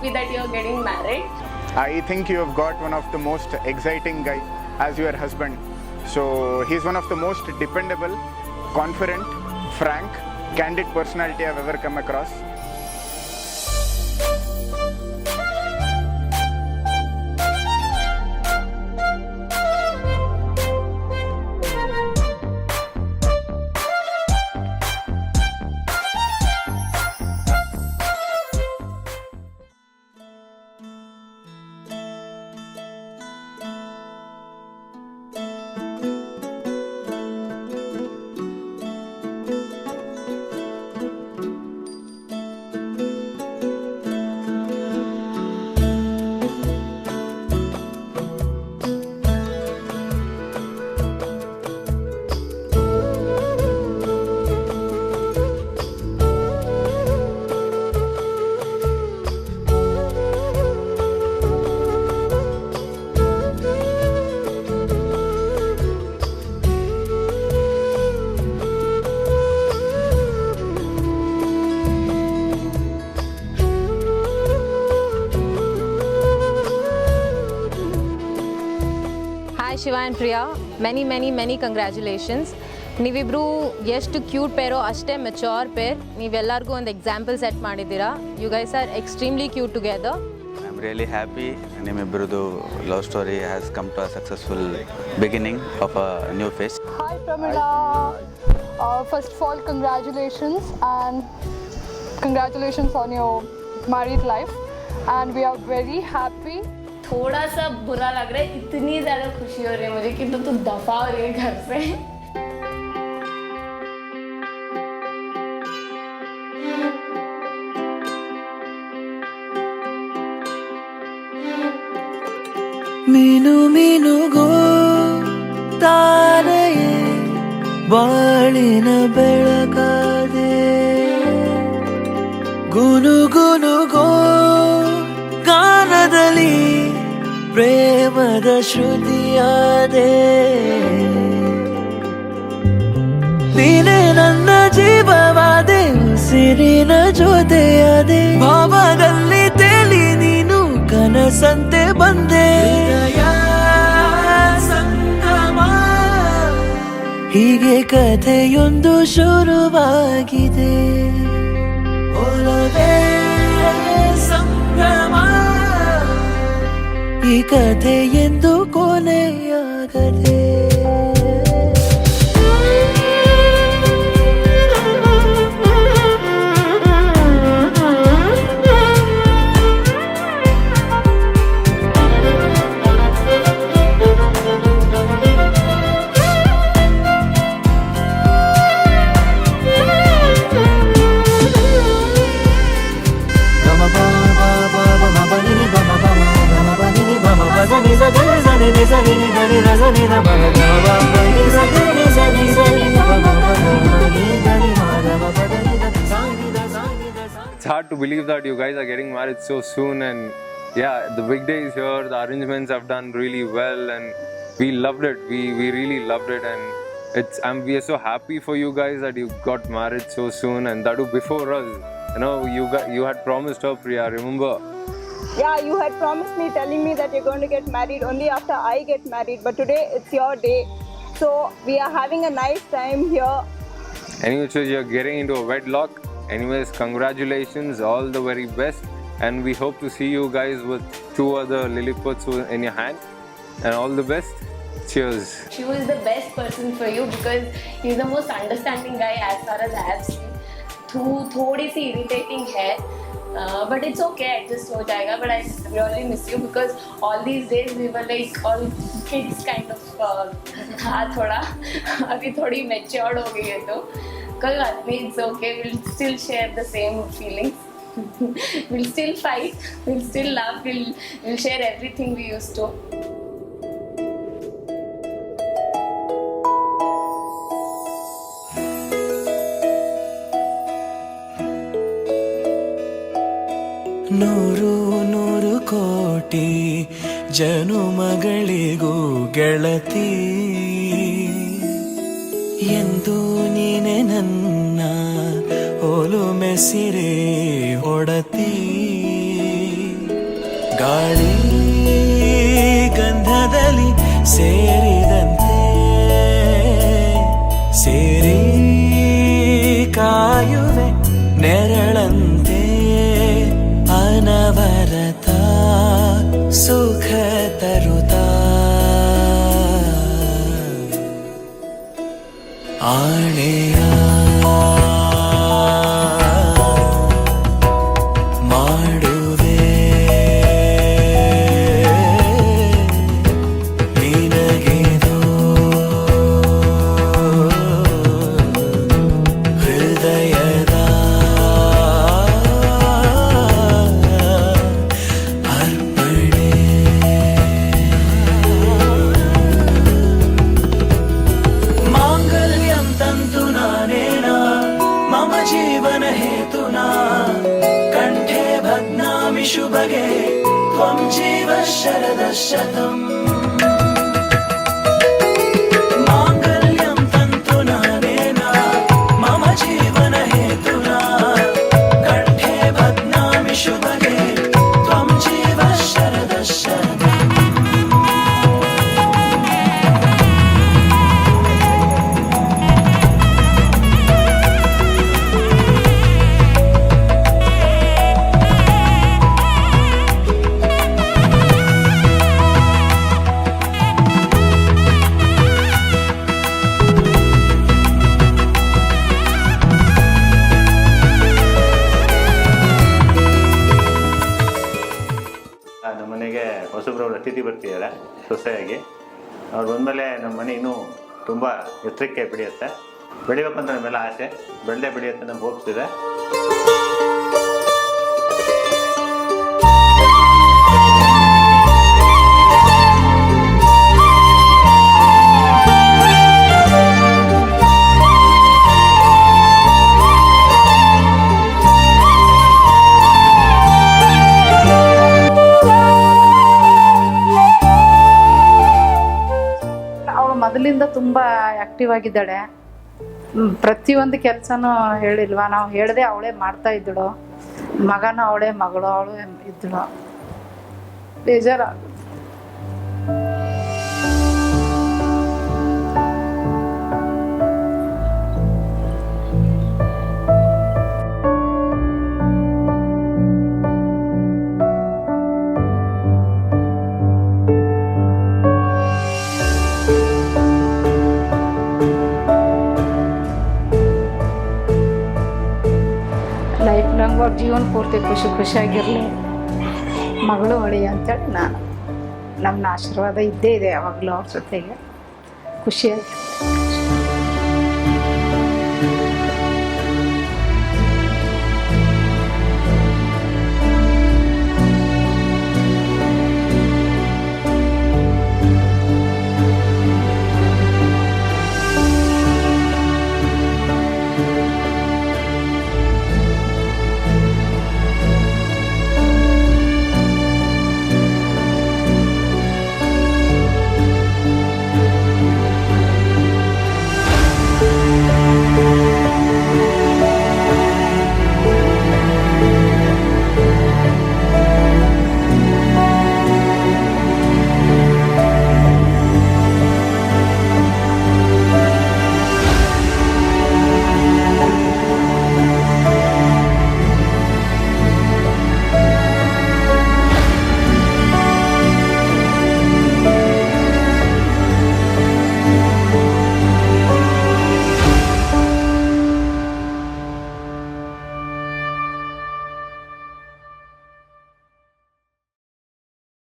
happy that you're getting married. I think you have got one of the most exciting guy as your husband. So he's one of the most dependable, confident, frank, candid personality I've ever come across. Hi Shiva and Priya, many congratulations. ನೀವಿಬ್ಬರು ಎಷ್ಟು cute ಪೇರೋ ಅಷ್ಟೇ mature pair. ನೀವೆಲ್ಲರಿಗೂ ಒಂದು example set ಮಾಡಿದ್ದೀರಾ. You guys are extremely cute together. I am really happy. ನಿಮ್ಮಿಬ್ಬರದು love story has come to a successful beginning of a new phase. Hi Pramila. First of all, congratulations on your married life, and we are very happy. थोड़ा सा बुरा लग रहा है, इतनी ज़्यादा खुशी हो रही है मुझे कि तू दफा हो रही है घर से. ಮೀನು ಮೀನುಗೋ ತಾರೆಯೇ ಬಾಳಿನ ಬೆಳಕಾದೆ, ಗುನುಗುನುಗೋ ಗಾನದಲ್ಲಿ ಪ್ರೇಮದ ಶ್ರುತಿಯಾದೆ. ನೀನೇ ನನ್ನ ಜೀವವಾದೆ, ಉಸಿರಿನ ಜೊತೆಯಾದೆ. ಭಾವದಲ್ಲಿ ತೇಲಿ ನೀನು ಕನಸಂತೆ ಬಂದೆ. ಸಂಗಮ ಹೀಗೆ ಕಥೆಯೊಂದು ಶುರುವಾಗಿದೆ. ಒಲವೇ ಸಂಭ್ರಮ ಈ ಕಥೆ ಎಂದು ಕೊನೆಯಾಗದೆ. It's hard to believe that you guys are getting married so soon, and yeah, the big day is here. The arrangements have done really well, and we loved it. We really loved it, and we are so happy for you guys that you got married so soon, and that too before us. You know, you had promised her, Priya, remember? Yeah, you had promised me, telling me that you're going to get married only after I get married, but today it's your day, so we are having a nice time here. Anyway, so you're getting into a wedlock. Anyways, congratulations, all the very best, and we hope to see you guys with 2 other Liliputs in your hand, and all the best. Cheers. She was the best person for you because he's the most understanding guy as far as I have seen. थोड़ी सी irritating है, but it's okay, adjust हो जाएगा. But I really miss you because all these days we were like all kids kind of. था थोड़ा, अभी थोड़ी matured हो गई है तो कोई बात नहीं, it's okay. We'll still share the same feelings. We'll still fight. We'll still laugh. We'll share everything we used to. ನೂರು ನೂರು ಕೋಟಿ ಜನುಮಗಳಿಗೂ ಗೆಳತಿ ಎಂದು ನೀನೆ ನನ್ನ ಓಲು ಮೆಸಿರೆ ಒಡತಿ. ಗಾಳಿ ಗಂಧದಲ್ಲಿ ಸೇರಿದಂತೆ ಸೇರಿ ಕಾಯುವೆ ನೆರಳಂತೆ ಅನವರತ ಸುಖ ತರುತ್ತಾ ಆಣೆಯ ಮಾಡುವೆ ನಿನಗೆದೋ ಹೃದಯದ ಅರ್ಪಣೆ ಮಾಂಗಲ್ಯಂ ತಂತು ನಾನೇನ ಮಮ ಜೀವನ ಹೇತುನಾ ಕಂಠೆ ಭಗ್ನಾಮಿ ಶುಭಗೆ ತ್ವಂ ಜೀವ ಶರದ ಶತಂ ಮಾಂಗಲ್ಯಂ ತಂತು ನಾನೇನ ಮಮ ಜೀವನ ಹೇತುನಾ ಕಂಠೆ ಭಗ್ನಾಮಿ ಶುಭಗೆ ತ್ವಂ ಜೀವ ಶರದ ಶತಂ ನಮ್ಮ ಮನೆಗೆ ಹೊಸಬ್ರವ್ರು ಅತಿಥಿ ಬರ್ತಿದ್ದಾರೆ ಸೊಸೆಯಾಗಿ. ಅವ್ರು ಬಂದಮೇಲೆ ನಮ್ಮ ಮನೆ ಇನ್ನೂ ತುಂಬ ಎತ್ತರಕ್ಕೆ ಬೆಳೆಯುತ್ತೆ. ಬೆಳಿಬೇಕು ಅಂತ ನಮ್ಮೆಲ್ಲ ಆಸೆ, ಬೆಳೆದೇ ಬೆಳೆಯುತ್ತೆ ನಮ್ಗೆ ಹೋಪ್ಸ್ ಇದೆ. ಅವಳು ಮೊದಲಿಂದ ತುಂಬ ಆ್ಯಕ್ಟಿವ್ ಆಗಿದ್ದಾಳೆ. ಪ್ರತಿಯೊಂದು ಕೆಲಸನೂ ಹೇಳಿಲ್ವಾ, ನಾವು ಹೇಳಿದೆ ಅವಳೇ ಮಾಡ್ತಾ ಇದ್ದಳು. ಮಗನೂ ಅವಳೇ, ಮಗಳು ಅವಳೇ ಇದ್ದಳು. ಬೇಜಾರಾಗುತ್ತೆ. ಲೈಫ್ ಲಾಂಗ್ ಅವ್ರ ಜೀವನ ಪೂರ್ತಿ ಖುಷಿಯಾಗಿರಲಿ, ಮಗಳು ಹೊಳಿ ಅಂತೇಳಿ ನಾನು, ನಮ್ಮ ಆಶೀರ್ವಾದ ಇದ್ದೇ ಇದೆ ಯಾವಾಗಲೂ ಅವ್ರ ಜೊತೆಗೆ. ಖುಷಿಯಾಗಿ